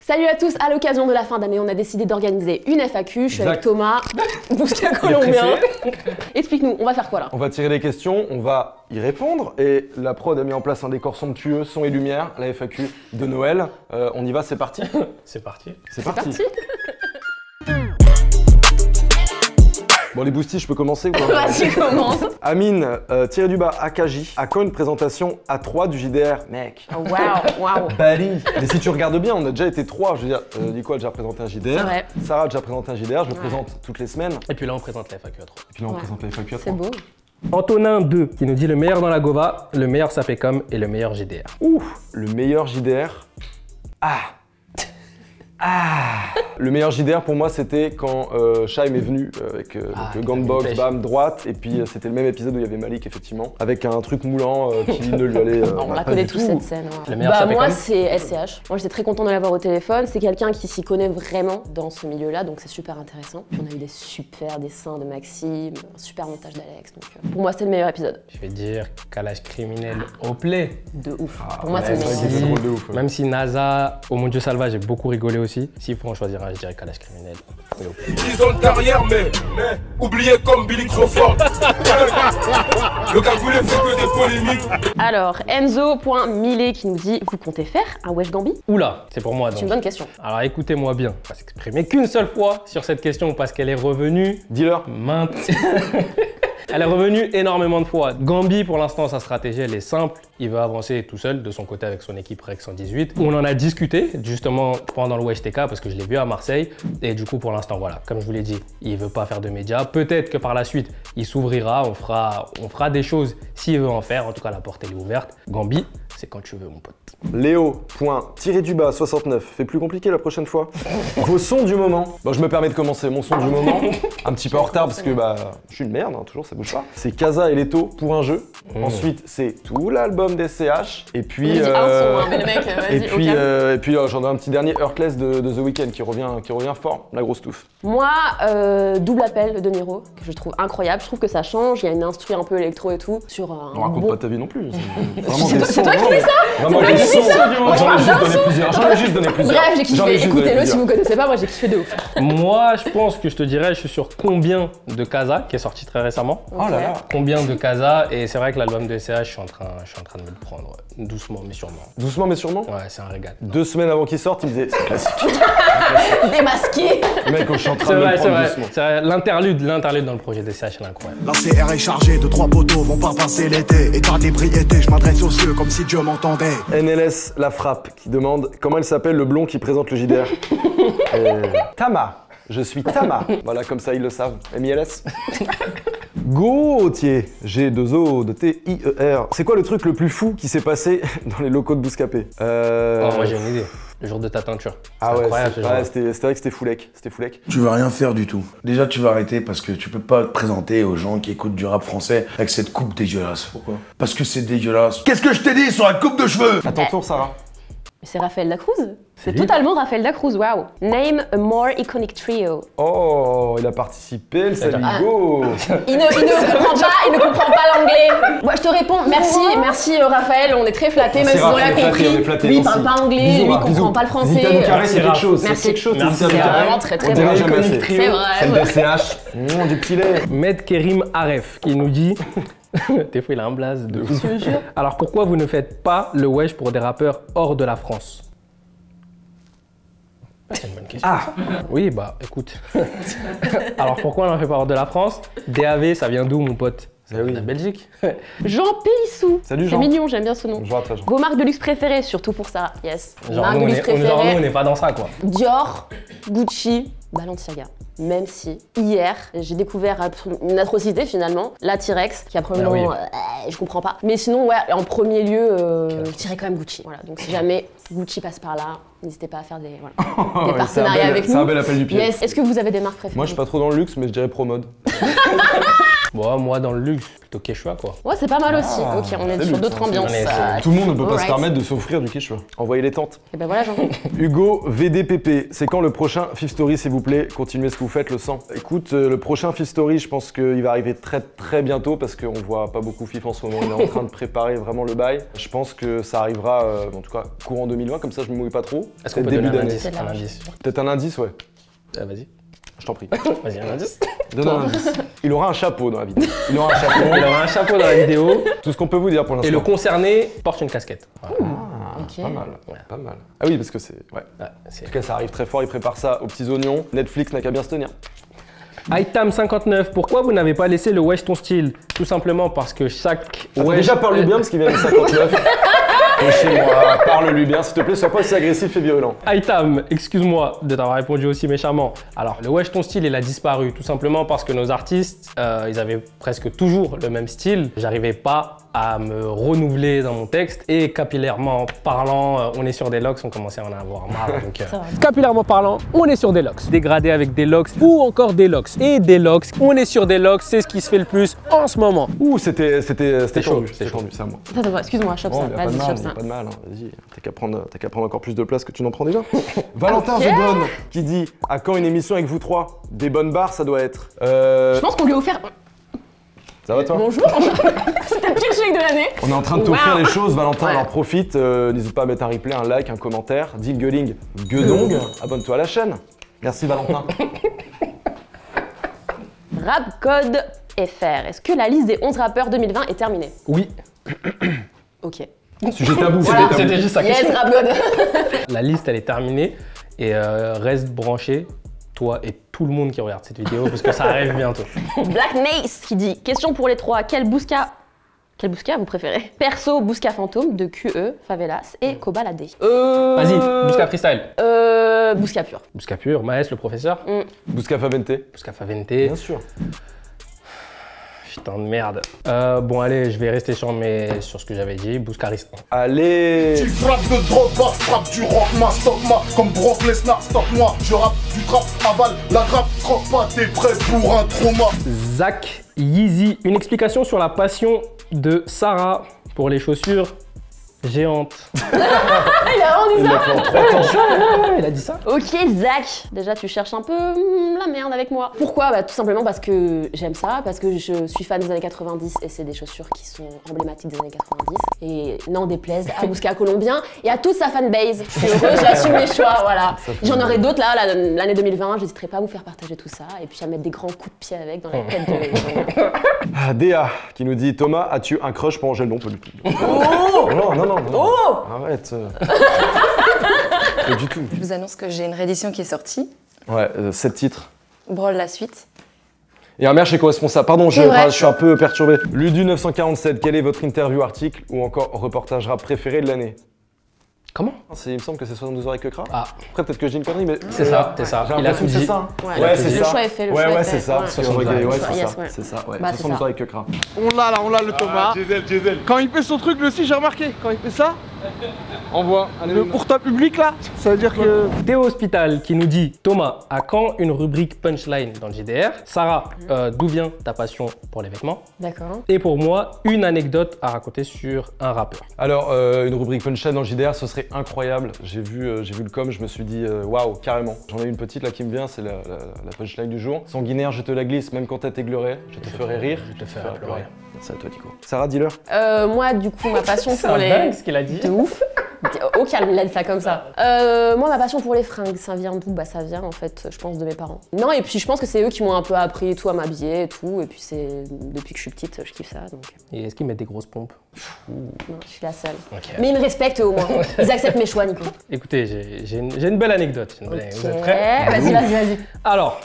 Salut à tous, à l'occasion de la fin d'année, on a décidé d'organiser une FAQ. Je suis avec Thomas, Bousca Colombien. Explique-nous, on va faire quoi là? On va tirer des questions, on va y répondre et la prod a mis en place un décor somptueux, son et lumière, la FAQ de Noël. On y va, c'est parti. C'est parti. C'est parti. Bon les boosties, je peux commencer ou pas? Vas-y, commence. Amine, tiré du bas, Akaji, à quand une présentation à3 du JDR? Mec. Waouh. Bali. Mais si tu regardes bien, on a déjà été 3. Je veux dire, Nico a déjà présenté un JDR. Ouais. Sarah a déjà présenté un JDR, je le présente toutes les semaines. Et puis là, on présente la FAQ à 3. Et puis là, on présente la FAQ à 3. C'est beau. Antonin 2 qui nous dit le meilleur dans la Gova, le meilleur Sapecom et le meilleur JDR. Ouh, le meilleur JDR. Le meilleur JDR pour moi c'était quand Shaim est venu avec le gant de boxe, bam, droite, et puis c'était le même épisode où il y avait Malik effectivement, avec un truc moulant qui ne lui allait On la connaît tous cette scène. Ouais. Le meilleur Moi c'est SCH. Moi j'étais très content de l'avoir au téléphone, c'est quelqu'un qui s'y connaît vraiment dans ce milieu-là, donc c'est super intéressant. Puis on a eu des super dessins de Maxime, un super montage d'Alex, donc pour moi c'est le meilleur épisode. Je vais dire calage criminel au play. De ouf. Pour moi c'est le meilleur. C'est drôle de ouf. Même si NASA, au Mon Dieu Salva, j'ai beaucoup rigolé aussi. S'il faut en choisir un, je dirais calage criminel. Ils ont le derrière, mais oubliez comme Billy Crawford. Le cagoulé fait que des polémiques. Alors, Enzo.Millet qui nous dit: vous comptez faire un Wesh Gambi? Oula, c'est pour moi C'est donc. une bonne question. Alors écoutez-moi bien, on va s'exprimer qu'une seule fois sur cette question parce qu'elle est revenue Dis-leur. Elle est revenue énormément de fois. Gambi, pour l'instant, sa stratégie, elle est simple. Il veut avancer tout seul, de son côté, avec son équipe Rec 118. On en a discuté, justement, pendant le Wesh TK, parce que je l'ai vu à Marseille. Et du coup, pour l'instant, voilà, comme je vous l'ai dit, il veut pas faire de médias. Peut-être que par la suite, il s'ouvrira, on fera des choses s'il veut en faire. En tout cas, la porte, elle est ouverte. Gambi, c'est quand tu veux, mon pote. Léo.tiré-du-bas69, fait plus compliqué la prochaine fois. Vos sons du moment. Bon, je me permets de commencer mon son du moment. Un petit peu en retard parce que je suis une merde, hein, toujours ça bouge pas. C'est Kaza et Leto pour un jeu. Ensuite, c'est tout l'album des CH. Et puis, Mais le mec, vas-y, et puis j'en ai un petit dernier Heartless de The Weeknd qui revient fort, la grosse touffe. Moi, double appel de Niro, que je trouve incroyable. Je trouve que ça change. Il y a une instru un peu électro et tout. Sur un On raconte bon... pas ta vie non plus. Vraiment des C'est toi qui dis ça? Vraiment des sons. J'en ai juste donné plusieurs. Bref, j'ai kiffé. Écoutez-le si vous connaissez pas, moi j'ai kiffé de ouf. Moi, je pense que je te dirais, je suis sur Combien de Kaza, qui est sorti très récemment. Oh là là. Combien de Kaza, et c'est vrai que l'album de SCH, je suis en train de me le prendre, ouais. Doucement mais sûrement. Doucement mais sûrement. Ouais, c'est un régal. 2 semaines avant qu'il sorte, il me disait c'est classique. Démasqué. Mec, je suis en train C'est de me vrai, le prendre doucement. c'est vrai. L'interlude dans le projet de SCH, il est incroyable. La CR est chargée de 3 poteaux, vont pas passer l'été. État d'ébriété, je m'adresse aux cieux comme si Dieu m'entendait. NLS La Frappe qui demande comment elle s'appelle le blond qui présente le JDR. Tama. Je suis Tama. Voilà, comme ça ils le savent. MILS. Gauthier. G2O de T-I-E-R. C'est quoi le truc le plus fou qui s'est passé dans les locaux de Bouscapé? Oh, moi j'ai une idée. Le jour de ta teinture. Ah ouais, incroyable, ce jour-là. c'était vrai que c'était foulec. C'était foulec. Tu vas rien faire du tout. Déjà, tu vas arrêter parce que tu peux pas te présenter aux gens qui écoutent du rap français avec cette coupe dégueulasse. Pourquoi? Parce que c'est dégueulasse. Qu'est-ce que je t'ai dit sur la coupe de cheveux? À ton tour, Sarah. C'est Raphaël Dacruz. C'est lui. totalement Raphaël Dacruz, waouh. Name a more iconic trio. Oh, il a participé, le Saligo. Il ne comprend pas l'anglais. Moi, je te réponds, merci Raphaël, on est très flattés, même si on l'a compris. Lui, il parle pas anglais, lui, il comprend pas le français. Zita Carré, c'est quelque chose. Merci. C'est quelque chose, Merci, Zita c'est Carré. vraiment très On dira bon. jamais assez. C'est vrai. Celle de CH. Du pilet. Med Kerim Aref qui nous dit des fois il a un blaze de ouf. Alors pourquoi vous ne faites pas le wesh pour des rappeurs hors de la France? C'est une bonne question. Oui, bah écoute. Alors pourquoi on n'en fait pas hors de la France? DAV, ça vient d'où mon pote? Ça vient de la Belgique. Jean Pélissou. Salut, C'est Jean. mignon, j'aime bien ce nom. Bonjour à toi, Jean. Vos marques de luxe préférées, surtout pour ça. Yes. Genre Marques nous, de on luxe préférées. n'est pas dans ça quoi. Dior, Gucci, Balenciaga. Même si, hier, j'ai découvert une atrocité finalement, la T-Rex, qui a probablement, je comprends pas. Mais sinon, ouais, en premier lieu, je dirais quand même Gucci. Voilà, donc si jamais Gucci passe par là, n'hésitez pas à faire des partenariats avec nous. C'est un bel appel du pied. Yes. Est-ce que vous avez des marques préférées? Moi, je suis pas trop dans le luxe, mais je dirais Promode. Bon, moi, dans le luxe, plutôt Quechua, quoi. Ouais, c'est pas mal aussi. Ah, Ok, on est c'est sur luxe, d'autres hein, ambiances. Tout le monde ne peut pas se alright. permettre de s'offrir du Quechua. Envoyez les tentes. Et ben voilà, Jean. Hugo VDPP, c'est quand le prochain Fifth Story s'il vous plaît? Continuez ce que vous faites, le sang. Écoute, le prochain Fifth Story, je pense qu'il va arriver très bientôt parce qu'on voit pas beaucoup Fif en ce moment. On est en train de préparer vraiment le bail. Je pense que ça arrivera, en tout cas, courant 2020, comme ça je me mouille pas trop. Est-ce qu'on peut Début donner un d'année. indice? Un indice. Peut-être un indice, ouais. Vas-y. Je t'en prie. Vas-y, un indice. Donne un indice. Il aura un chapeau dans la vidéo. Il aura un chapeau. Il aura un chapeau dans la vidéo. Tout ce qu'on peut vous dire pour l'instant. Et le concerné porte une casquette. Voilà. Ah, Ok. pas mal, Ouais. pas mal. Ah oui, parce que c'est... Ouais. Ouais, En tout cas, ça arrive très fort, ils préparent ça aux petits oignons. Netflix n'a qu'à bien se tenir. Itam59, pourquoi vous n'avez pas laissé le Wesh ton style? Tout simplement parce que chaque Attends, Wesh... déjà, parle-lui bien parce qu'il vient de 59. Et chez moi, parle-lui bien, s'il te plaît, sois pas aussi agressif et virulent. Itam, excuse-moi de t'avoir répondu aussi méchamment. Alors, le Wesh ton style, il a disparu, tout simplement parce que nos artistes, ils avaient presque toujours le même style. J'arrivais pas à me renouveler dans mon texte et capillairement parlant, on est sur des locks, on commençait à en avoir marre. Donc, capillairement parlant, on est sur des locks. Dégradé avec des locks ou encore des locks. Et des locks, on est sur des locks, c'est ce qui se fait le plus en ce moment. Ouh, c'était chaud, tendu, c'était c'était tendu, c'est à moi. Attends, excuse-moi, chope Bon, ça. y a pas de Vas-y, mal, chope y ça. a pas de mal, hein. Vas-y, t'as qu'à prendre encore plus de place que tu n'en prends déjà. Valentin Ok. Zebon qui dit « À quand une émission avec vous trois? Des bonnes barres, ça doit être. Je pense qu'on lui a offert. Ça va toi? Bonjour. C'était le pire chèque de l'année. On est en train de t'offrir Wow. les choses, Valentin, Ouais. alors profite, n'hésite pas à mettre un replay, un like, un commentaire, dis le gueuling, gueudong, abonne-toi à la chaîne. Merci Valentin. Rapcode FR. Est-ce que la liste des 11 rappeurs 2020 est terminée? Oui, Ok. Sujet tabou, Voilà. c'était tabou. c'était juste ça. Yes, Rapcode. La liste, elle est terminée et reste branché, toi et tout le monde qui regarde cette vidéo, parce que ça arrive bientôt. Black Nace qui dit question pour les trois. Quel Bousca vous préférez? Perso, Bousca Fantôme de QE, Favelas et Kobalade. Vas-y, Bousca Freestyle. Bousca pur. Bousca Pur, Maes, le professeur. Bousca Favente. Bousca Favente. Bien sûr. Putain de merde. Bon, allez, je vais rester sur ce que j'avais dit. Bouscaris 1. Allez. Tu frappes de drogue, bah, frappe du rock, ma stock, ma, comme Brock Lesnar, stop moi, je rappe du trap, avale, la grappe, croque pas, t'es prêt pour un trauma. Zach Yeezy. Une explication sur la passion de Sarah pour les chaussures géantes. Il a vraiment dit Il ça. l'a fait en 3 temps. Il a dit ça? Ok, Zach. Déjà, tu cherches un peu la merde avec moi. Pourquoi? Bah, tout simplement parce que j'aime ça, parce que je suis fan des années 90 et c'est des chaussures qui sont emblématiques des années 90. Et n'en déplaise à Bousca Colombien et à toute sa fanbase. Je suis heureuse, j'assume mes choix, voilà. J'en aurai d'autres là, l'année 2020, j'hésiterai pas à vous faire partager tout ça et puis à mettre des grands coups de pied avec dans la tête de... Ah, Déa qui nous dit Thomas, as-tu un crush pour Angèle? Non, pas du tout. Oh non. Arrête. Pas du tout. Je vous annonce que j'ai une réédition qui est sortie. Ouais, 7 titres. Brawl la suite. Et un merch éco-responsable. Pardon, je C'est vrai. suis un peu perturbé. Ludu947, quel est votre interview, article ou encore reportage rap préféré de l'année? Comment? Il me semble que c'est 72 heures avec le cra. Ah, Après, peut-être que j'ai une connerie, mais. c'est ça, c'est ça. J'ai Il a l'impression tout que c'est dit. ça. Ouais, Ouais, c'est le ça. choix est fait, le Ouais, choix est ouais, fait. c'est ça. Ouais. Parce que, 72 ouais, heures. c'est Yes, ça. ouais. C'est ça, ouais. Bah, c'est 72 ça. heures avec le cra. On l'a le Thomas. Quand il fait son truc, le aussi, j'ai remarqué, quand il fait ça, Envoie. le pourtant public là, ça veut dire que. Théo Hospital qui nous dit Thomas, à quand une rubrique punchline dans le JDR? Sarah, d'où vient ta passion pour les vêtements? D'accord. Et pour moi, une anecdote à raconter sur un rappeur. Alors, une rubrique punchline dans le JDR, ce serait incroyable. J'ai vu le com, je me suis dit waouh, carrément. J'en ai une petite là qui me vient, c'est la punchline du jour. Sanguinaire, je te la glisse, même quand t'es gloré, je te ferai rire. Je te ferai pleurer. C'est à toi, Nico. Sarah, dis-leur. Moi, du coup, ma passion C'est pour un les... dingue ce qu'il a dit. De ouf. Au calme, il a dit ça comme ça. Moi, ma passion pour les fringues, ça vient d'où? Bah, ça vient en fait, je pense, de mes parents. Non, et puis je pense que c'est eux qui m'ont un peu appris et tout à m'habiller et tout. Et puis c'est depuis que je suis petite, je kiffe ça. Donc Et est-ce qu'ils mettent des grosses pompes? non, je suis la seule. Ok. Mais ils me respectent au moins. Ils acceptent mes choix, Nico. Écoutez, j'ai une belle anecdote. Vous êtes prêts? Vas-y. Alors,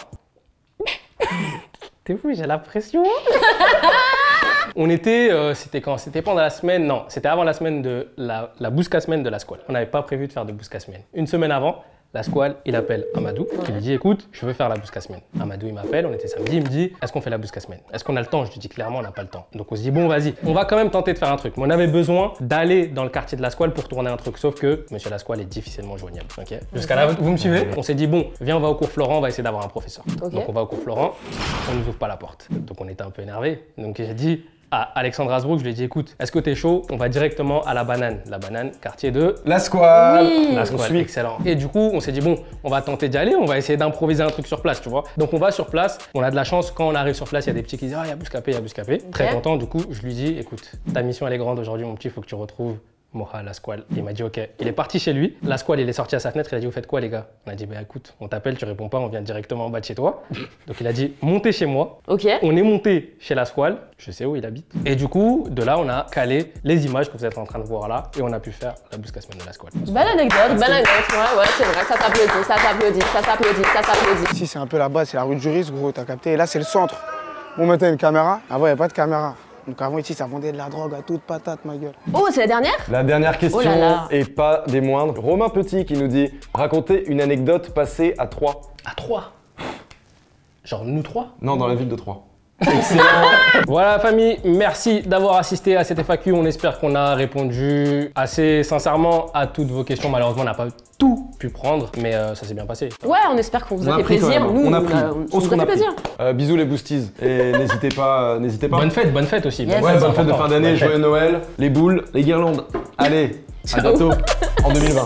t'es fou, j'ai la pression. On était, c'était quand? C'était pendant la semaine, non, c'était avant la semaine de la Bousca semaine de la Squale. On n'avait pas prévu de faire de Bousca semaine. Une semaine avant, La squale, il appelle Amadou, qui lui dit écoute, je veux faire la Bouscasmène. Amadou, il m'appelle, on était samedi, il me dit est-ce qu'on fait la Bouscasmène? Est-ce qu'on a le temps? Je lui dis clairement, on n'a pas le temps. Donc on se dit bon, vas-y, on va quand même tenter de faire un truc. Mais on avait besoin d'aller dans le quartier de la squale pour tourner un truc, sauf que monsieur la squale est difficilement joignable. Ok. Jusqu'à là, vous me suivez? On s'est dit bon, viens, on va au cours Florent, on va essayer d'avoir un professeur. Donc on va au cours Florent, on nous ouvre pas la porte. Donc on était un peu énervé. Donc j'ai dit à Alexandre Hasbrook, je lui ai dit écoute, est-ce que t'es chaud? On va directement à la banane. La banane, quartier de La squale. Oui. La squale, excellent. Et du coup, on s'est dit bon, on va tenter d'y aller, on va essayer d'improviser un truc sur place, tu vois. Donc on va sur place, on a de la chance, quand on arrive sur place, il y a des petits qui disent ah, il y a Bouscapé, il y a Bouscapé. Très content, du coup, je lui dis écoute, ta mission elle est grande aujourd'hui, mon petit, il faut que tu retrouves Moha, la squale. Il m'a dit ok. Il est parti chez lui. La squale, il est sorti à sa fenêtre. Il a dit vous faites quoi les gars? On a dit bah écoute, on t'appelle, tu réponds pas, on vient directement en bas de chez toi. Donc il a dit montez chez moi. Ok. On est monté chez la squale. Je sais où il habite. Et du coup, de là, on a calé les images que vous êtes en train de voir là et on a pu faire la Bouscasmène de la squale. Belle anecdote, ouais, c'est vrai. Ça s'applaudit, ça s'applaudit, ça s'applaudit, ça s'applaudit. Ici, c'est un peu la base, c'est la rue de Juris, gros, t'as capté. Et là, c'est le centre. Bon, maintenant, il y a une caméra. Avant, il n'y a pas de caméra. Donc avant ici, ça vendait de la drogue à toute patate, ma gueule. Oh, c'est la dernière? La dernière question, Oh là là. et pas des moindres. Romain Petit qui nous dit racontez une anecdote passée à Troyes. À 3. Genre nous 3. Non, dans la ville de Troyes. Voilà famille, merci d'avoir assisté à cette FAQ. On espère qu'on a répondu assez sincèrement à toutes vos questions. Malheureusement, on n'a pas tout pu prendre, mais ça s'est bien passé. Ouais, on espère qu'on vous a fait appris quand plaisir. même. Nous, On a pris. on vous a fait plaisir. Bisous les boosties. Et n'hésitez pas, n'hésitez pas. Bonne fête aussi. Yes. Ouais, bonne fête de important. fin d'année, Bonne fête. joyeux Noël, les boules, les guirlandes. Allez, à bientôt en 2020.